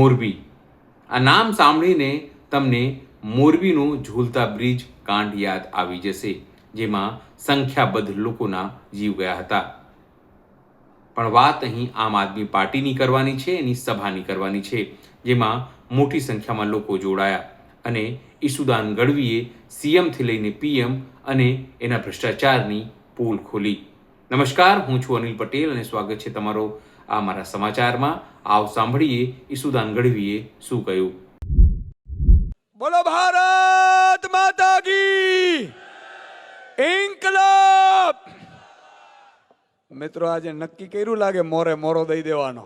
મોરબી. આ નામ સાંભળીને તમને મોરબીનો ઝૂલતા બ્રિજ કાંડ યાદ આવી જશે, જેમાં સંખ્યાબંધ લોકોના જીવ ગયા હતા. પણ વાત અહીં આમ આદમી પાર્ટીની કરવાની છે, એની સભાની કરવાની છે, જેમાં મોટી સંખ્યામાં લોકો જોડાયા અને ઈસુદાન ગઢવીએ સીએમથી લઈને પીએમ અને એના ભ્રષ્ટાચારની પોલ ખોલી. નમસ્કાર, હું છું અનિલ પટેલ અને સ્વાગત છે તમારો આ મારા સમાચારમાં. આવ સાંભળીએ ઈસુદાન ગઢવીએ શું કહ્યું. બોલો ભારત માતા કી ઇન્કલાબ. મિત્રો, આજે નક્કી કર્યું લાગે મોરે મોરો દઈ દેવાનો.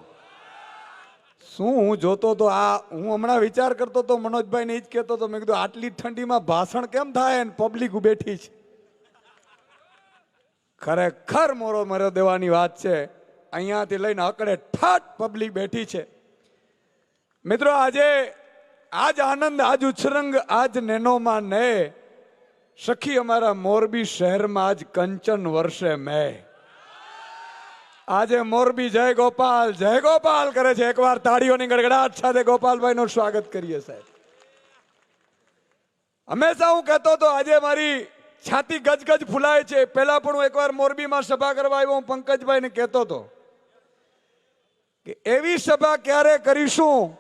શું હું જોતો તો હું હમણાં વિચાર કરતો તો મનોજભાઈ ને જ કહેતો તો, મેં કીધું આટલી ઠંડીમાં ભાષણ કેમ થાય ને પબ્લિક બેઠી છે. ખરેખર મોરો મોરો દેવાની વાત છે. અહીંયાથી લઈને અકડે ઠાઠ પબ્લિક બેઠી છે. મિત્રો, આજ આનંદ, આજ ઉછરંગ, આજ નેનોમાં ને સખી અમારા મોરબી શહેરમાં આજ કંચન વર્ષે મેં. આજે મોરબી જય ગોપાલ કરે છે. એકવાર તાળીઓની ગડગડાટ સાથે ગોપાલભાઈનું સ્વાગત કરીએ સાહેબ. હંમેશા હું કહેતો હતો, આજે મારી છાતી ગજગજ ફૂલાય છે. પહેલા પણ હું એકવાર મોરબીમાં સભા કરવા આવ્યો, હું પંકજભાઈને કહેતો હતો કે એવી સભા ક્યારે કરીશું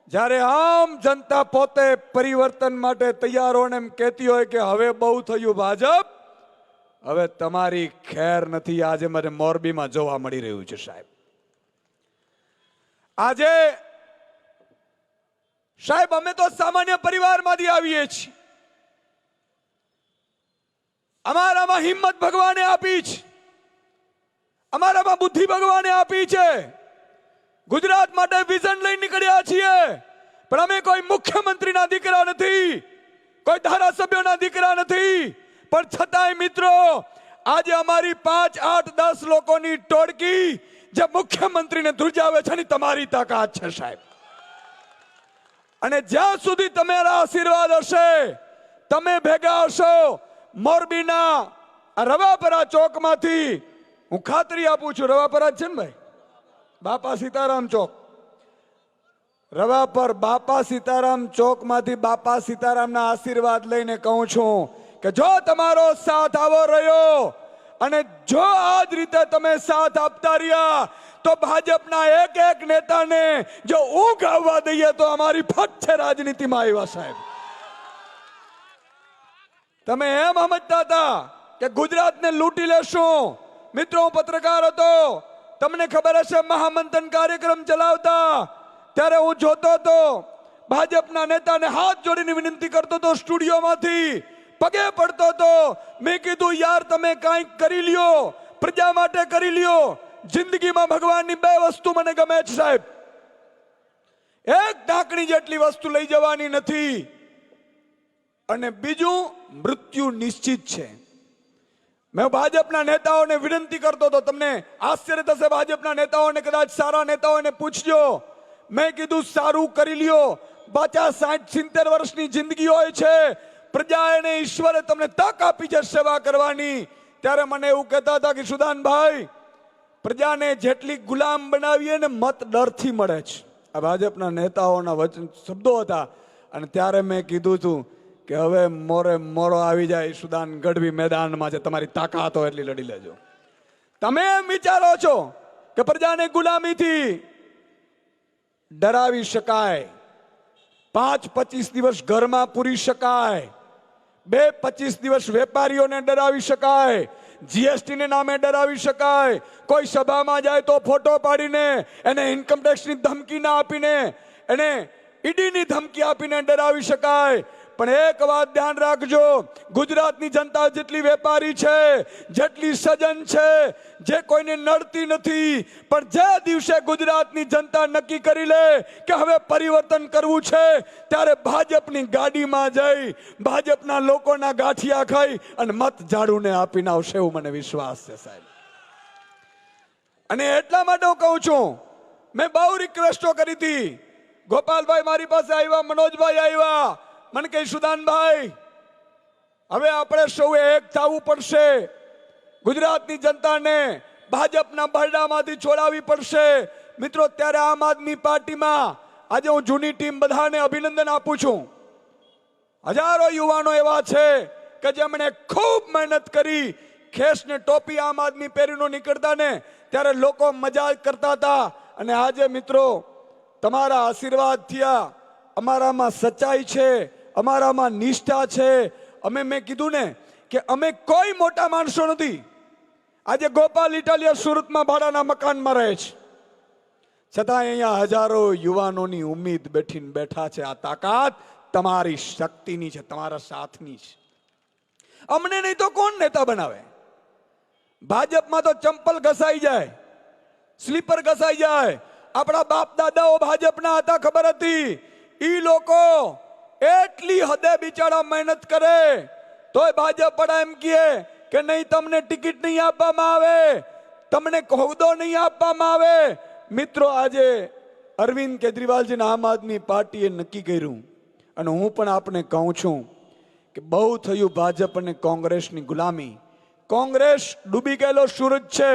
જ્યારે આમ જનતા પોતે પરિવર્તન માટે તૈયાર હોય ને એમ કહેતી હોય કે હવે બહુ થયું ભાજપ, હવે તમારી ખેર નથી. આજે મને મોરબીમાં જોવા મળી રહ્યું છે સાહેબ. આજે સાહેબ અમે તો સામાન્ય પરિવારમાંથી આવીએ છીએ. અમારામાં હિંમત ભગવાને આપી છે, અમારામાં બુદ્ધિ ભગવાને આપી છે. ગુજરાત માટે વિઝન લઈને નીકળ્યા છીએ, પણ અમે કોઈ મુખ્યમંત્રીના દીકરા નથી, કોઈ ધારાસભ્યોના દીકરા નથી. પણ છતાંય મિત્રો, આજે અમારી 5, 8, 10 લોકોની ટોળકી જે મુખ્યમંત્રીને ધ્રુજાવે છે ને તમારી તાકાત છે સાહેબ. અને જ્યાં સુધી તમારા આશીર્વાદ હશે, તમે ભેગા હશો, મોરબીના રવાપરા ચોકમાંથી હું ખાતરી આપું છું, રવાપરા છે ને ભાઈ, બાપા સીતારામ ચોક, રવાપર બાપા સીતારામ ચોકમાંથી બાપા સીતારામના આશીર્વાદ લઈને કહું છું કે જો તમારો સાથ આવો રહ્યો અને જો આ જ રીતે તમે સાથ આપતા રહ્યા તો ભાજપના એક એક નેતાને જો ઊંઘ આવવા દઈએ તો અમારી ફટ છે રાજનીતિમાં આવ્યા સાહેબ. તમે એમ સમજતા હતા કે ગુજરાતને લૂંટી લેશું. મિત્રો, હું પત્રકાર હતો, તમને ખબર હશે મહામંથન કાર્યક્રમ ચલાવતા ત્યારે હું જોતો હતો, ભાજપના નેતાને હાથ જોડીને વિનંતી કરતો હતો, સ્ટુડિયોમાંથી પગે પડતો હતો. મેં કીધું યાર તમે કંઈક કરી લ્યો, પ્રજા માટે કરી લ્યો. જિંદગીમાં ભગવાનની 2 વસ્તુ મને ગમે છે સાહેબ. એક ઢાંકણી જેટલી વસ્તુ લઈ જવાની નથી અને બીજું મૃત્યુ નિશ્ચિત છે. મેં ભાજપના નેતાઓને વિનંતી કરતો હતો, તમને આશ્ચર્ય થશે, ભાજપના નેતાઓને કદાચ સારા નેતાઓને પૂછજો. મેં કીધું સારું કરી લ્યો, 50, 60, 70 વર્ષની જિંદગી હોય છે. પ્રજા અને ઈશ્વરે તમને તક આપી છે સેવા કરવાની. ત્યારે મને એવું કહેતા હતા કે સુદાનભાઈ, પ્રજાને જેટલી ગુલામ બનાવીએ ને મત ડરથી મળે છે. આ ભાજપના નેતાઓના વચન શબ્દો હતા. અને ત્યારે મેં કીધું હતું કે હવે મોરે મોરો આવી જાય, સુદાન ગઢવી મેદાનમાં છે, તમારી તાકાત હોય એટલી લડી લેજો. તમે એમ વિચારો છો કે પ્રજાને ગુલામીથી ડરાવી શકાય, 5-25 દિવસ ઘરમાં પૂરી શકાય, 2-25 દિવસ વેપારીઓને ડરાવી શકાય, જીએસટી ને નામે ડરાવી શકાય, કોઈ સભામાં જાય તો ફોટો પાડીને એને ઇન્કમટેક્સની ધમકી ના આપીને, એને ઈડીની ધમકી આપીને ડરાવી શકાય. પણ એક વાત ધ્યાન રાખજો, ગુજરાતની જનતા જેટલી વેપારી છે, જેટલી સજન છે, જે કોઈને નડતી નથી, પણ જે દિવસે ગુજરાતની જનતા નક્કી કરી લે કે હવે પરિવર્તન કરવું છે, ત્યારે ભાજપની ગાડીમાં જઈ ભાજપના લોકોના ગાંઠિયા ખાઈ અને મત ઝાડુને આપીને આવશે, એવું મને વિશ્વાસ છે સાહેબ. અને એટલા માટે હું કહું છું, મેં બહુ રિક્વેસ્ટો કરી હતી. ગોપાલભાઈ મારી પાસે આવ્યા, મનોજભાઈ આવ્યા, મને કહે સુદાનભાઈ હવે આપણે સૌએ એક થવું પડશે, ગુજરાતની જનતાને ભાજપના બરડામાંથી છોડાવી પડશે. મિત્રો, ત્યારે આમ આદમી પાર્ટીમાં આજે હું જૂની ટીમ બધાને અભિનંદન આપું છું. હજારો યુવાનો એવા છે કે જેમણે ખૂબ મહેનત કરી. ખેસ ને ટોપી આમ આદમી પહેરીને નીકળતા ને ત્યારે લોકો મજા કરતા હતા. અને આજે મિત્રો તમારા આશીર્વાદ થયા. અમારામાં સચ્ચાઈ છે, અમારામાં નિષ્ઠા છે. મેં કીધું ને કે અમે કોઈ મોટા માણસો નથી. આજે ગોપાલ ઇટાલિયા સુરતમાં ભાડાના મકાનમાં રહે છે, છતાં અહીંયા હજારો યુવાનોની ઉમ્મીદ બેઠીને બેઠા છે. આ તાકાત તમારી શક્તિની છે, તમારા સાથની છે. અમને નહીં તો કોણ નેતા બનાવે? ભાજપમાં તો ચંપલ ઘસાઈ જાય, સ્લીપર ઘસાઈ જાય. આપણા બાપ દાદાઓ ભાજપના હતા, ખબર હતી. ઈ લોકો એટલી હદે બિચારા મહેનત કરે તોય ભાજપ વાળા એમ કહે કે નહીં, તમને ટિકિટ નહીં આપવામાં આવે, તમને હોદ્દો નહીં આપવામાં આવે. મિત્રો આજે અરવિંદ કેજરીવાલજીના આમ આદમી પાર્ટીએ નક્કી કર્યું, અને હું પણ આપને કહું છું કે બહુ થયું ભાજપ અને કોંગ્રેસની ગુલામી. કોંગ્રેસ ડૂબી ગયેલો સૂરજ છે,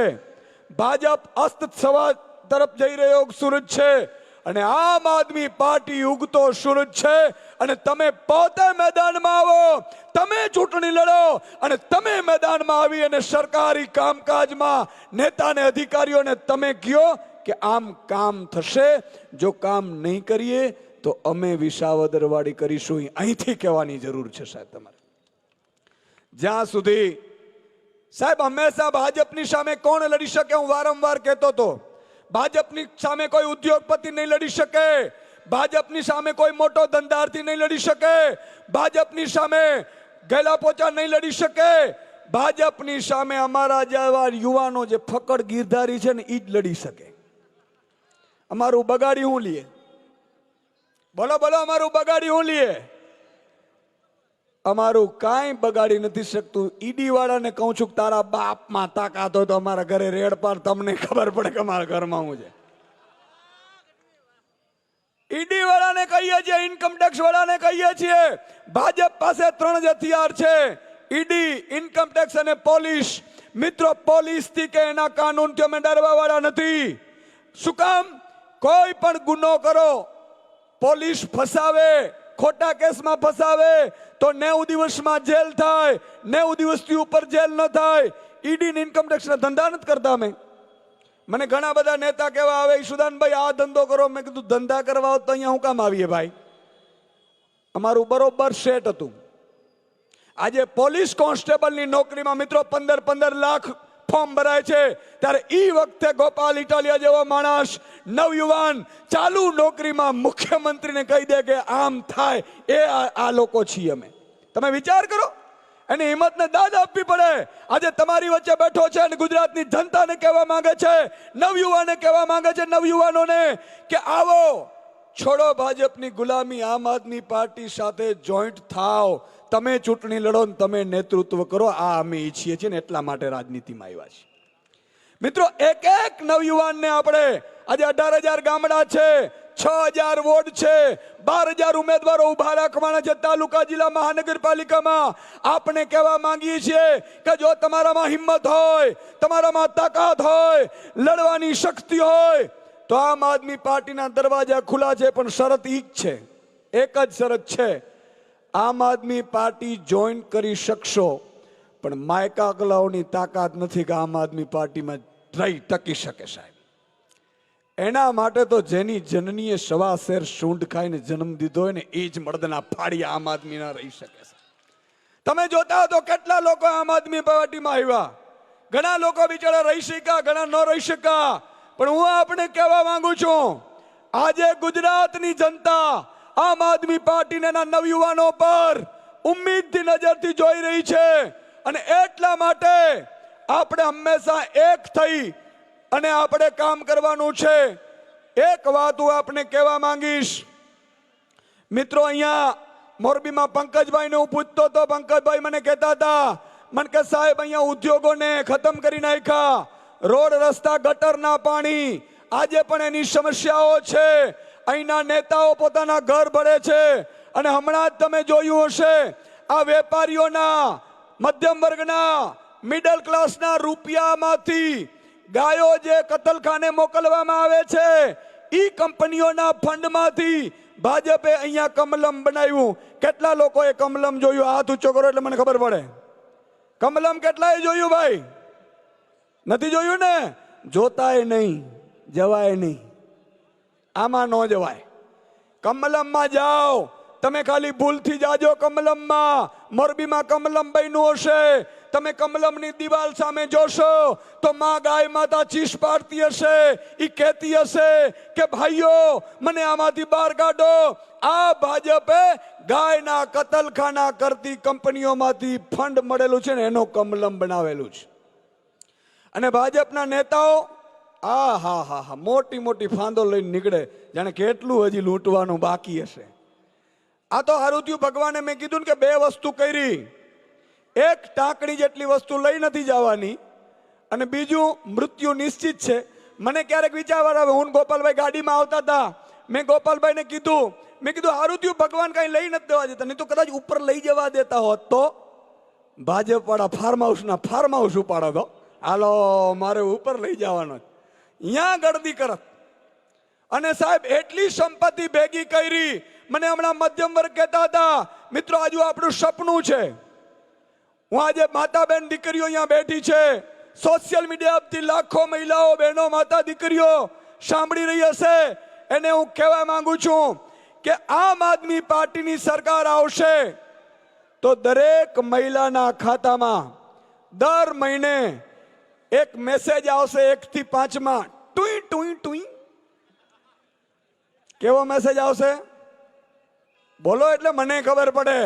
ભાજપ અસ્ત થવા તરફ જઈ રહ્યો સૂરજ છે, અને આમ આદમી પાર્ટી ઉગતો સૂરજ છે. અને તમે પોતે મેદાનમાં આવો, તમે ચૂંટણી લડો, અને તમે મેદાનમાં આવી અને સરકારી કામકાજમાં નેતાને અધિકારીઓને તમે કહો કે આમ કામ થશે. જો કામ નહીં કરીએ તો અમે વિસાવદરવાડી કરીશું. અહીંથી કહેવાની જરૂર છે સાહેબ તમારે. જ્યાં સુધી સાહેબ હંમેશા ભાજપની સામે કોણ લડી શકે? હું વારંવાર કહેતો હતો, ભાજપની સામે કોઈ ઉદ્યોગપતિ નહીં લડી શકે, ભાજપની સામે કોઈ મોટો ધંધાર્થી નહીં લડી શકે, ભાજપની સામે ગેલા પોચા નહીં લડી શકે. ભાજપની સામે અમારા જેવા યુવાનો જે ફકડ ગીરધારી છે ને એ જ લડી શકે. અમારું બગાડી હું લીએ? બોલો બોલો, અમારું બગાડી હું લીએ? અમારું કાંઈ બગાડી નથી શકતું. ઈડી વાળાને કહું છું કે તારા બાપમાં તાકાત હોય તો અમારા ઘરે રેડ પાડ, તમને ખબર પડે કે અમારા ઘરમાં હું છે. ઈડી વાળાને કહીએ છીએ, ઇન્કમ ટેક્સ વાળાને કહીએ છીએ, ભાજપ પાસે 3 જ હથિયાર છે, ઈડી, ઇન્કમ ટેક્સ અને પોલીસ. મિત્રો પોલીસ થી કે એના કાનૂન થી અમે ડરવા વાળા નથી. શું કામ? કોઈ પણ ગુનો કરો, પોલીસ ફસાવે, ખોટા કેસમાં ફસાવે તો 90 દિવસમાં જેલ થાય, 90 દિવસથી ઉપર જેલ ન થાય. ઈડી ને ઇન્કમ ટેક્સ ના ધંધા નથી કરતા અમે. મને ઘણા બધા નેતા કહેવા આવે, ઈશુદાનભાઈ આ ધંધો કરો. મેં કીધું ધંધા કરવા હોત તો અહીંયા હું કામ આવીએ ભાઈ? અમારું બરોબર સેટ હતું. આજે પોલીસ કોન્સ્ટેબલની નોકરીમાં મિત્રો 15 લાખ ફોર્મ ભરાય છે, ત્યારે ઈ વખતે ગોપાલ ઇટાલિયા જેવો માણસ, નવયુવાન, ચાલુ નોકરીમાં મુખ્યમંત્રીને કહી દે કે આમ થાય. એ આ લોકો છીએ અમે. તમે વિચાર કરો, એની હિંમતને દાદ આપવી પડે. આજે તમારી વચ્ચે બેઠો છે અને ગુજરાતની જનતાને કહેવા માંગે છે, નવયુવાને કહેવા માંગે છે, નવયુવાનોને કે આવો, છોડો ભાજપની ગુલામી, આમ આદમી પાર્ટી સાથે જોઈન્ટ થાવ, તમે ચૂંટણી લડો ને તમે નેતૃત્વ કરો. આ અમે ઈચ્છીએ છીએ ને એટલા માટે રાજનીતિમાં આવ્યા છીએ. મિત્રો એક એક નવયુવાનને આપણે આજે 18,000 ગામડા છે, 6,000 વોર્ડ છે, 12,000 ઉમેદવારો ઉભા રાખવાના છે તાલુકા, જિલ્લા, મહાનગરપાલિકામાં. આપણે કહેવા માંગીએ છીએ કે જો તમારામાં હિંમત હોય, તમારામાં તાકાત હોય, લડવાની શક્તિ હોય તો આમ આદમી પાર્ટીના દરવાજા ખુલ્લા છે. પણ શરત ઈ જ છે, એક જ શરત છે, આમ આદમી પાર્ટી જોઈન કરી શકશો, પણ માયકા કલાઓની તાકાત નથી કે આમ આદમી પાર્ટીમાં રહી ટકી શકે સાહેબ. એના માટે તો જેની જનનીએ 1.25 શેર સૂંઢ ખાઈને જન્મ દીધો હોય ને એ જ મર્દના ફાડી આમ આદમી ના રહી શકે છે. તમે જોતા હો તો કેટલા લોકો આમ આદમી પાર્ટીમાં આવ્યા, ઘણા લોકો બિચારા રહી શક્યા, ઘણા ન રહી શક્યા. પણ હું આપણે કહેવા માંગુ છું, આજે ગુજરાતની જનતા આમ આદમી પાર્ટીના નવયુવાનો પર ઉમ્મીદની નજરથી જોઈ રહી છે. અને એટલા માટે આપણે હંમેશા એક થઈ અને આપણે કામ કરવાનું છે. એક વાત હું આપને કહેવા માંગીશ મિત્રો, અહીંયા મોરબીમાં પંકજભાઈને હું પૂછતો હતો, પંકજભાઈ મને કહેતા હતા, મને કે સાહેબ અહીંયા ઉદ્યોગોને ખતમ કરી નાખ્યા, રોડ રસ્તા ગટરના પાણી, આજે પણ એની સમસ્યાઓ છે. અહીંના નેતાઓ પોતાના ઘર ભરે છે. અને હમણાં જ તમે જોયું હશે, આ વેપારીઓના, મધ્યમ વર્ગના, મિડલ ક્લાસના રૂપિયામાંથી ગાયો જે કતલખાને મોકલવામાં આવે છે ઈ કંપનીઓના ફંડમાંથી ભાજપે અહીંયા કમલમ બનાવ્યું. કેટલા લોકોએ કમલમ જોયું? હાથ ઊંચો કરો એટલે મને ખબર પડે. કમલમ કેટલાએ જોયું ભાઈ? નથી જોયું ને? જોતાય નહીં, જવાય નહીં. આમાં ન જવાય. કમલમમાં જાઓ તમે, ખાલી ભૂલથી જાજો કમલમમાં. મોરબીમાં કમલમ બન્યું હશે, તમે કમલમની દિવાલ સામે જોશો તો માં ગાય માતા ચીસ પાડતી હશે. ઈ કહેતી હશે કે ભાઈઓ મને આમાંથી બહાર કાઢો. આ ભાજપે ગાયના કતલખાના કરતી કંપનીઓમાંથી ફંડ મળેલું છે ને એનો કમલમ બનાવેલું છે. અને ભાજપના નેતાઓ હા મોટી મોટી ફાંદો લઈને નીકળે, જાણે કેટલું હજી લૂંટવાનું બાકી હશે. આ તો હારું થયું ભગવાને મેં કીધું ને કે બે વસ્તુ કરી. એક ટાંકણી જેટલી વસ્તુ લઈ નથી જવાની, અને બીજું મૃત્યુ નિશ્ચિત છે. મને ક્યારેક વિચાર આવે, હું ગોપાલભાઈ ગાડીમાં આવતા હતા, મેં ગોપાલભાઈને કીધું, મેં કીધું હારું થયું ભગવાન કઈ લઈ નથી દેવા દેતા, નહીં તો કદાચ ઉપર લઈ જવા દેતા હોત તો ભાજપ વાળા ફાર્મ હાઉસ ઉપાડો તો હાલો મારે ઉપર લઈ જવાનો, અહીંયા ગળદી કરત. અને સાહેબ એટલી સંપત્તિ ભેગી કરી. મને હમણાં મધ્યમ વર્ગ કહેતા હતા, મિત્રો આજુ આપણું સપનું છે. હું આજે માતા બેન દીકરીઓ અહીંયા બેઠી છે, સોશિયલ મીડિયાથી લાખો મહિલાઓ બહેનો માતા દીકરીઓ સાંભળી રહી હશે. એને હું કહેવા માંગુ છું કે આમ આદમી પાર્ટીની સરકાર આવશે તો દરેક મહિલાના ખાતામાં દર મહિને એક મેસેજ આવશે 1 થી 5 ટુઈ ટુઈ ટુઈ. કેવો મેસેજ આવશે? બોલો એટલે મને ખબર પડે.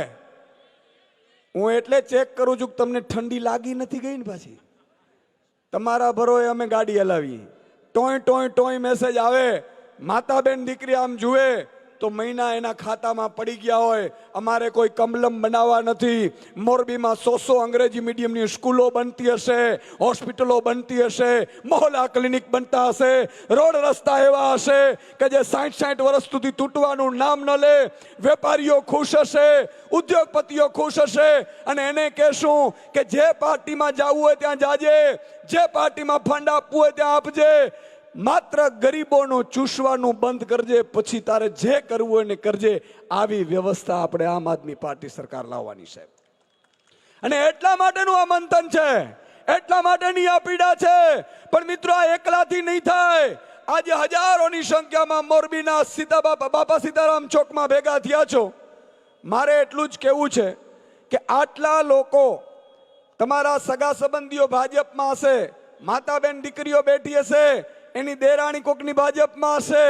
હું એટલે ચેક કરું છું કે તમને ઠંડી લાગી નથી ગઈ ને પાછી. તમારા ભરોએ અમે ગાડી હલાવી, ટોય ટોય ટોય મેસેજ આવે. માતા બેન દીકરી આમ જુએ તો મહિના એના ખાતામાં પડી ગયા હોય. અમારે કોઈ કમલમ બનાવવા નથી. મોરબીમાં 100 અંગ્રેજી મીડિયમની સ્કૂલો બનતી હશે, હોસ્પિટલો બનતી હશે, મોહલ્લા ક્લિનિક બનતા હશે, રોડ રસ્તા એવા હશે કે જે 60 વર્ષ સુધી તૂટવાનું નામ ન લે. વેપારીઓ ખુશ હશે, ઉદ્યોગપતિઓ ખુશ હશે. અને એને કહેશું કે જે પાર્ટીમાં જવું હોય ત્યાં જાજે, જે પાર્ટીમાં ફંડ આપવું હોય ત્યાં આપજે, માત્ર ગરીબોનું ચૂસવાનું બંધ કરજે, પછી તારે જે કરવું હોય ને કરજે. આવી વ્યવસ્થા આપણે આમ આદમી પાર્ટી સરકાર લાવવાની છે. અને એટલા માટેનું આ મંથન છે, એટલા માટેની આ પીડા છે. પણ મિત્રો આ એકલાથી નહીં થાય. આજે હજારોની સંખ્યામાં મોરબીના બાપા સીતારામ ચોકમાં ભેગા થયા છો. મારે એટલું જ કહેવું છે કે આટલા લોકો, તમારા સગા સંબંધીઓ ભાજપમાં હશે, માતા બેન દીકરીઓ બેઠી હશે, એની દેરાણી કોકની ભાજપમાં હશે,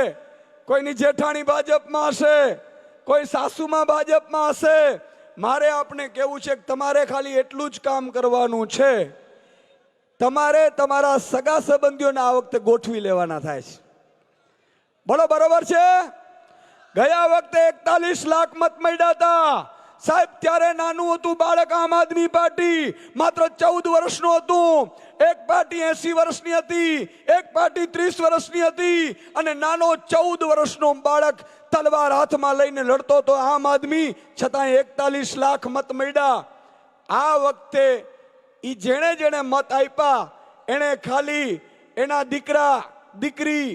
કોઈની જેઠાણી ભાજપમાં હશે, કોઈ સાસુમાં ભાજપમાં હશે. મારે આપને કહેવું છે કે તમારે ખાલી એટલું જ કામ કરવાનું છે. તમારે તમારા સગા સંબંધીઓને આ વખતે ગોઠવી લેવાના થાય છે. બોલો બરોબર છે? ગયા વખતે 41 લાખ મત મળ્યા હતા સાહેબ. ત્યારે નાનું હતું બાળક આમ આદમી પાર્ટી, માત્ર 14 વર્ષનું હતું. એક પાર્ટી 80 વર્ષની હતી, એક પાર્ટી 30 વર્ષની હતી, અને નાનો 14 વર્ષનો બાળક તલવાર હાથમાં લઈને લડતો હતો આમ આદમી. છતાં 41 લાખ મત મળ્યા. આ વખતે ઈ જેણે જેણે મત આપ્યા એને ખાલી એના દીકરા દીકરી,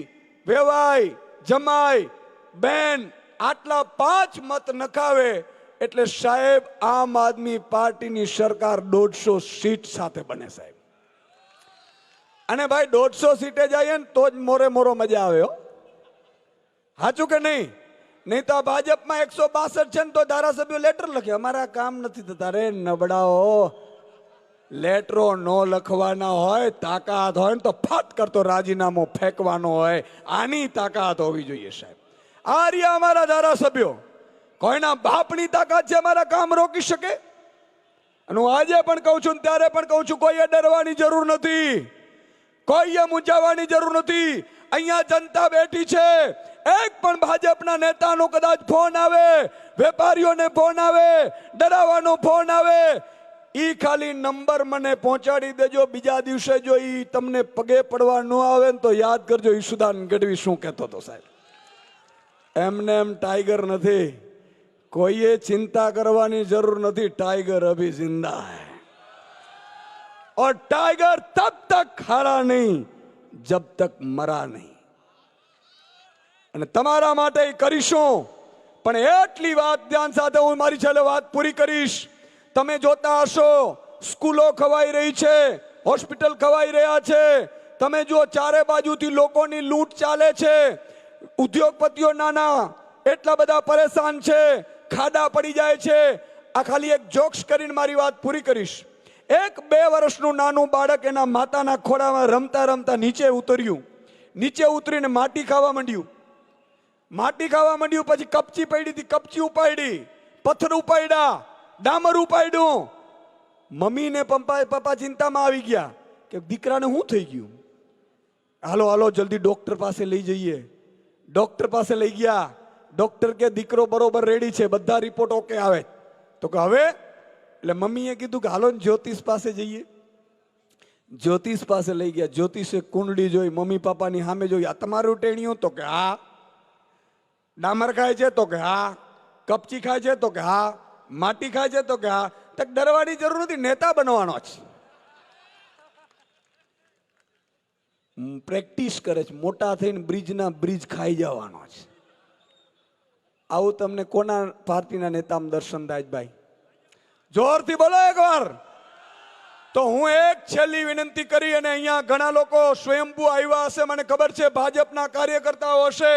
વેવાઈ, જમાઈ, બેન આટલા 5 મત નખાવે એટલે સાહેબ આમ આદમી પાર્ટીની સરકાર 150 સીટ સાથે બને સાહેબ. અને ભાઈ 150 સીટે જઈએ ને તો જ મોરે મોરો મજા આવે. સાચું કે નહીં? નહીં તો ભાજપમાં 162 છે ને તો ધારાસભ્યો લેટર લખે અમારા કામ નથી થતા. રે નબળાઓ, લેટરો નો લખવાના હોય, તાકાત હોય ને તો ફાટ કરતો રાજીનામો ફેંકવાનો હોય. આની તાકાત હોવી જોઈએ સાહેબ. આ રહ્યા અમારા ધારાસભ્યો. કોઈના બાપની તાકાત છે અમારા કામ રોકી શકે? અને હું આજે પણ કહું છું, ત્યારે પણ કહું છું, કોઈએ ડરવાની જરૂર નથી, કોઈએ મૂંઝાવાની જરૂર નથી. અહીંયા જનતા બેઠી છે. એક પણ ભાજપના નેતાનો કદાચ ફોન આવે, વેપારીઓને ફોન આવે, ડરાવવાનો ફોન આવે, ઈ ખાલી નંબર મને પહોંચાડી દેજો. બીજા દિવસે જો ઈ તમને પગે પડવા ન આવે ને તો યાદ કરજો ઈશુદાન ગઢવી શું કહેતો હતો સાહેબ. એમને એમ ટાઈગર નથી, કોઈએ ચિંતા કરવાની જરૂર નથી. टाइगर अभी जिंदा है और टाइगर तब तक हारा नहीं जब तक मरा नहीं. અને તમારા માટે કરીશું. પણ એટલી વાત ધ્યાન સાથે હું મારી છેલ્લે વાત પૂરી કરીશ. તમે જોતા હશો સ્કૂલો ખવાઈ રહી છે, હોસ્પિટલ ખવાઈ રહ્યા છે. તમે જો ચારે બાજુથી લોકોની લૂંટ ચાલે છે. ઉદ્યોગપતિઓ નાના એટલા બધા પરેશાન છે, ખાડા પડી જાય છે. આ ખાલી એક જોક્સ કરીને મારી વાત પૂરી કરીશ. એક 2 વર્ષનું નાનું બાળક એના માતાના ખોળામાં રમતા રમતા નીચે ઉતર્યું. નીચે ઉતરીને માટી ખાવા માંડ્યું. પછી કપચી પડી હતી, કપચી ઉપાડી, પથ્થર ઉપાડ્યા, ડામર ઉપાડ્યું. મમ્મી ને પપ્પા ચિંતામાં આવી ગયા કે દીકરાને શું થઈ ગયું. હાલો હાલો જલ્દી ડોક્ટર પાસે લઈ જઈએ. ડોક્ટર પાસે લઈ ગયા. ડોક્ટર કે દીકરો બરોબર રેડી છે, બધા રિપોર્ટ ઓકે આવે. તો કે હવે એટલે મમ્મીએ કીધું કે હાલો જ્યોતિષ પાસે જઈએ. જ્યોતિષ પાસે લઈ ગયા. જ્યોતિષે કુંડળી જોઈ, મમ્મી પપ્પાની સામે જોઈ. આ તમારું ટેણિયું? તો કે હા. ડામર ખાય છે? તો કે હા. કપચી ખાય છે? તો કે હા. માટી ખાય છે? તો કે હા. તક ડરવાની જરૂર નથી, નેતા બનવાનો છે. પ્રેક્ટિસ કરે છે, મોટા થઈને બ્રિજ ખાઈ જવાનો છે. આવું તમને કોના પાર્ટીના નેતામાં દર્શન થાય ભાઈ? જોરથી બોલો એકવાર. તો હું એક છેલ્લી વિનંતી કરી, અને અહીંયા ઘણા લોકો સ્વયંભૂ આવ્યા હશે, મને ખબર છે ભાજપના કાર્યકર્તાઓ હશે,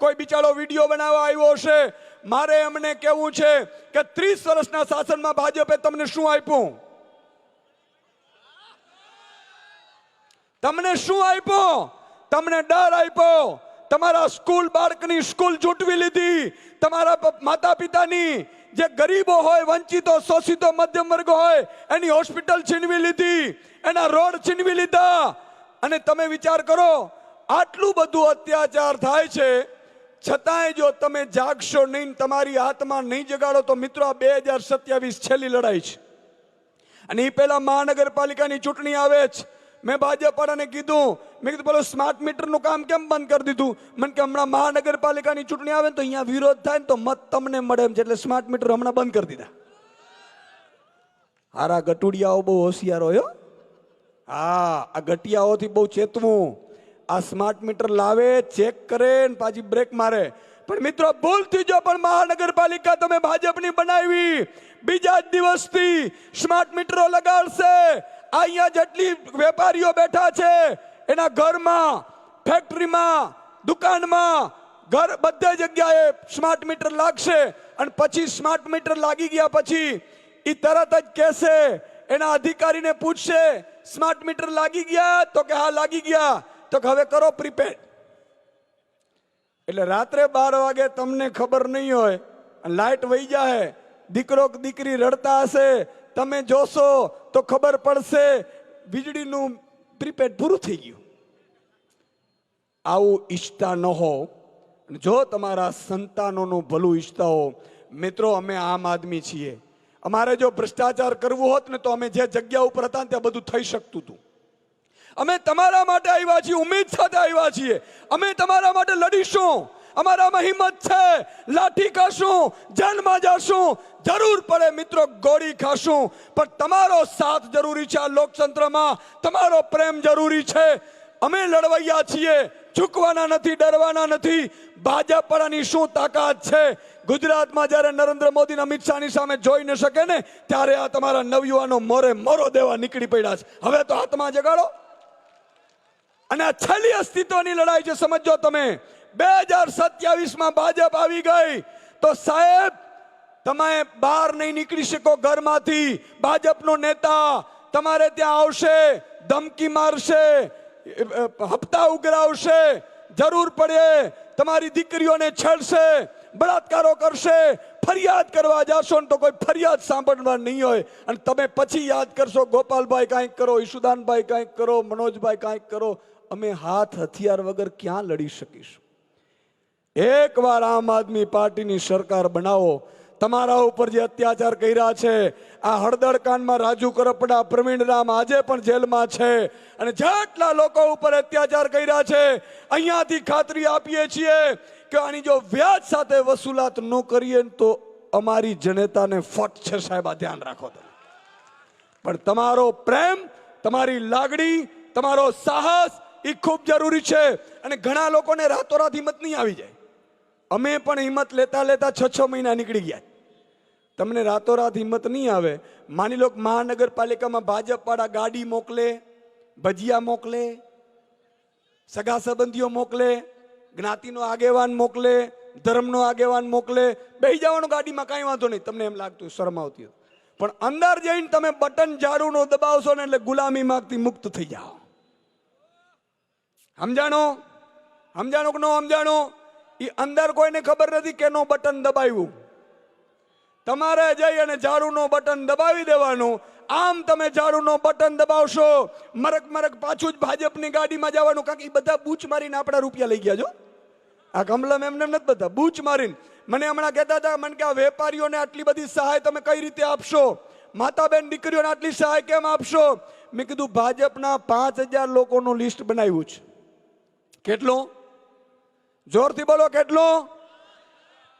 કોઈ બિચારો વિડીયો બનાવવા આવ્યો હશે. મારે એમને કહેવું છે કે 30 વર્ષના શાસનમાં ભાજપે તમને શું આપ્યું? તમને શું આપ્યું? તમને ડર આપ્યો. તમારા સ્કૂલ બાળકની સ્કૂલ ચૂંટવી લીધી. તમારા માતા પિતાની જે ગરીબો હોય, વંચિતો, શોષિતો, મધ્યમ વર્ગ હોય, એની હોસ્પિટલ છીનવી લીધી, એના રોડ છીનવી લીધા. અને તમે વિચાર કરો, આટલું બધું અત્યાચાર થાય છે, છતાંય જો તમે જાગશો નહીં, તમારી આત્મા નહીં જગાડો, તો મિત્રો આ 2027 છેલ્લી લડાઈ છે. અને એ પહેલા મહાનગરપાલિકાની ચૂંટણી આવે છે. મેં ભાજપવાળાને કીધું, મેં કીધું પેલું સ્માર્ટ મીટરનું કામ કેમ બંધ કરી દીધું? મને કે હમણાં મહાનગરપાલિકાની ચૂંટણી આવે તો અહીંયા વિરોધ થાય ને તો મત તમને મળે એમ છે, એટલે સ્માર્ટ મીટર હમણાં બંધ કરી દીધા. હારા ગટુડિયાઓ બહુ હોશિયાર હોય. હા, આ ગટિયાઓથી બહુ ચેતવું. આ સ્માર્ટ મીટર લાવે, ચેક કરે ને પાછી બ્રેક મારે. પણ મિત્રો ભૂલથી જો પણ મહાનગરપાલિકા તમે ભાજપની બનાવી, બીજા જ દિવસથી સ્માર્ટ મીટરો લગાડશે. અહીંયા જેટલી વેપારીઓ બેઠા છે એના ઘરમાં, ફેક્ટરીમાં, દુકાનમાં, ઘર બધે જગ્યાએ સ્માર્ટ મીટર લાગશે. અને પછી સ્માર્ટ મીટર લાગી ગયા પછી એ તરત જ કહેશે, એના અધિકારીને પૂછશે, સ્માર્ટ મીટર લાગી ગયા? તો કે હા લાગી ગયા. તો હવે કરો પ્રીપેડ. એટલે રાત્રે 12 વાગે તમને ખબર નહીં હોય, લાઈટ વહી જાય, દીકરો દીકરી રડતા હશે, તમે જોશો તો ખબર પડશે વીજળીનું પ્રીપેડ પૂરું થઈ ગયું. આવું ઈચ્છતા ન હો. જો તમારા સંતાનોનું ભલું ઈચ્છતા હો, મિત્રો અમે આમ આદમી છીએ. અમારે જો ભ્રષ્ટાચાર કરવું હોત ને તો અમે જે જગ્યા ઉપર હતા ત્યાં બધું થઈ શકતું હતું. અમે તમારા માટે આવ્યા છીએ, ઉમેદ સાથે આવ્યા છીએ. અમે તમારા માટે લડીશું. અમારામાં હિંમત છે. લાઠી ખાશું, જેલમાં જશું, જરૂર પડે મિત્રો ગોળી ખાશું, પણ તમારો સાથ જરૂરી છે. આ લોકતંત્રમાં તમારો પ્રેમ જરૂરી છે. અમે લડવૈયા છીએ, ઝૂકવાના નથી, ડરવાના નથી. ભાજપની શું તાકાત છે? ગુજરાતમાં જ્યારે નરેન્દ્ર મોદી અમિત શાહની સામે જોઈ ન શકે ને, ત્યારે આ તમારા નવયુવાનો મોરો દેવા નીકળી પડ્યા છે. હવે તો હાથમાં જગાડો. અને આ છેલ્લી અસ્તિત્વની લડાઈ છે, સમજો તમે. 2027માં ભાજપ આવી ગઈ તો સાહેબ તમે બહાર નહીં નીકળી શકો ઘરમાંથી. ભાજપનો નેતા તમારે ત્યાં આવશે, ધમકી મારશે, હપ્તા ઉઘરાવશે, જરૂર પડે તમારી દીકરીઓને છેડશે, બળાત્કારો કરશે. ફરિયાદ કરવા જાશો ને તો કોઈ ફરિયાદ સાંભળવા નહીં હોય. અને તમે પછી યાદ કરશો, ગોપાલભાઈ કાંઈક કરો, ઈશુદાનભાઈ કાંઈક કરો, મનોજભાઈ કાંઈક કરો. અમે હાથ હથિયાર વગર ક્યાં લડી શકીશું? એકવાર આમ આદમી પાર્ટીની સરકાર બનાવો. તમારા ઉપર જે અત્યાચાર કર્યા છે, આ હળદર કાંડમાં રાજુ કરપડા, પ્રવીણ રામ આજે પણ જેલમાં છે. અને જેટલા લોકો ઉપર અત્યાચાર કર્યા છે, અહીંયાથી ખાતરી આપીએ છીએ કે આની જો વ્યાજ સાથે વસૂલાત ન કરીએ તો અમારી જનતાને ફટ છે સાહેબ. આ ધ્યાન રાખો તમે. પણ તમારો પ્રેમ, તમારી લાગણી, તમારો સાહસ એ ખૂબ જરૂરી છે. અને ઘણા લોકોને રાતોરાત હિંમત નહીં આવી જાય. અમે પણ હિંમત લેતા લેતા 6 મહિના નીકળી ગયા. તમને રાતોરાત હિંમત નહીં આવે. માની લો કે મહાનગરપાલિકામાં ભાજપવાળા ગાડી મોકલે, ભજીયા મોકલે, સગા સંબંધીઓ મોકલે, જ્ઞાતિનો આગેવાન મોકલે, ધર્મનો આગેવાન મોકલે, બેસી જવાનું ગાડીમાં, કાંઈ વાંધો નહીં. તમને એમ લાગતું શરમ આવતી હોય, પણ અંદર જઈને તમે બટન ઝાડુનો દબાવશો ને એટલે ગુલામી માંથી મુક્ત થઈ જાઓ. સમજાણો? સમજાણો કે ન સમજાણો? એ અંદર કોઈને ખબર નથી કેનો બટન દબાવ્યું. તમારે જઈ અને ઝાડુનો બટન દબાવી દેવાનું. આમ તમે ઝાડુનો બટન દબાવશો, મરક પાછું જ ભાજપની ગાડીમાં જવાનું. કારણ કે એ બધા બૂચ મારીને આપણા રૂપિયા લઈ ગયા. જો આ કમલમ એમને નથી, બધા બૂચ મારીને. મને હમણાં કહેતા હતા, મને કે આ વેપારીઓને આટલી બધી સહાય તમે કઈ રીતે આપશો, માતા બેન દીકરીઓને આટલી સહાય કેમ આપશો? મેં કીધું ભાજપના 5000 લોકોનું લિસ્ટ બનાવ્યું છે. કેટલું? જોરથી બોલો, કેટલું?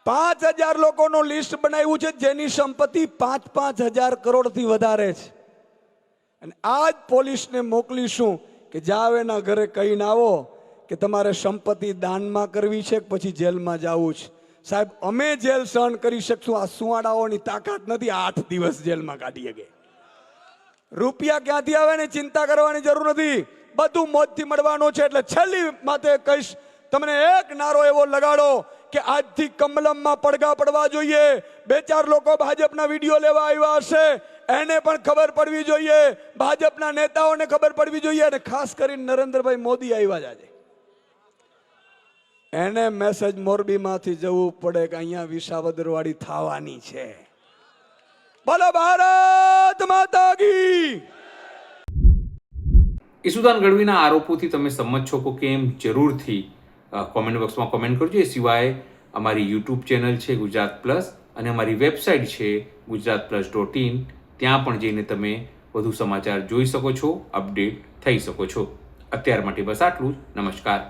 5000 લોકોનું લિસ્ટ બનાવ્યું છે જેની સંપત્તિ 5,000 કરોડથી વધારે છે. અને આજ પોલીસને મોકલીશું કે જાવ એના ઘરે કહીને આવો કે તમારે સંપત્તિ દાનમાં કરવી છે કે પછી જેલમાં જવું છે. સાહેબ, અમે જેલ સહન કરી શકશું. આ સુવાડાઓની તાકાત નથી 8 દિવસ જેલમાં કાઢી શકે. રૂપિયા ક્યાંથી આવે ને ચિંતા કરવાની જરૂર નથી, બધું મોજથી મળવાનું છે. એટલે છેલ્લી માથે કહીશ, તમને એક નારો એવો લગાડો કે આજથી કમલમમાં પડઘા પડવા જોઈએ. 2-4 લોકો ભાજપના વિડીયો લેવા આવ્યા હશે, એને પણ ખબર પડવી જોઈએ, ભાજપના નેતાઓને ખબર પડવી જોઈએ, અને ખાસ કરીને નરેન્દ્રભાઈ મોદી આવ્યા છે, એને મેસેજ મોરબીમાંથી જવું પડે કે અહીંયા વિસાવદરવાડી થવાની છે. બોલો ભારત માતા કી. ઈસુદાન ગઢવીના આરોપોથી તમે સમજ છો કે કેમ? જરૂરથી કોમેન્ટ બોક્સમાં કોમેન્ટ કરજો. એ સિવાય અમારી યુટ્યુબ ચેનલ છે ગુજરાત પ્લસ, અને અમારી વેબસાઇટ છે gujaratplus.in. ત્યાં પણ જઈને તમે વધુ સમાચાર જોઈ શકો છો, અપડેટ થઈ શકો છો. અત્યાર માટે બસ આટલું જ. નમસ્કાર.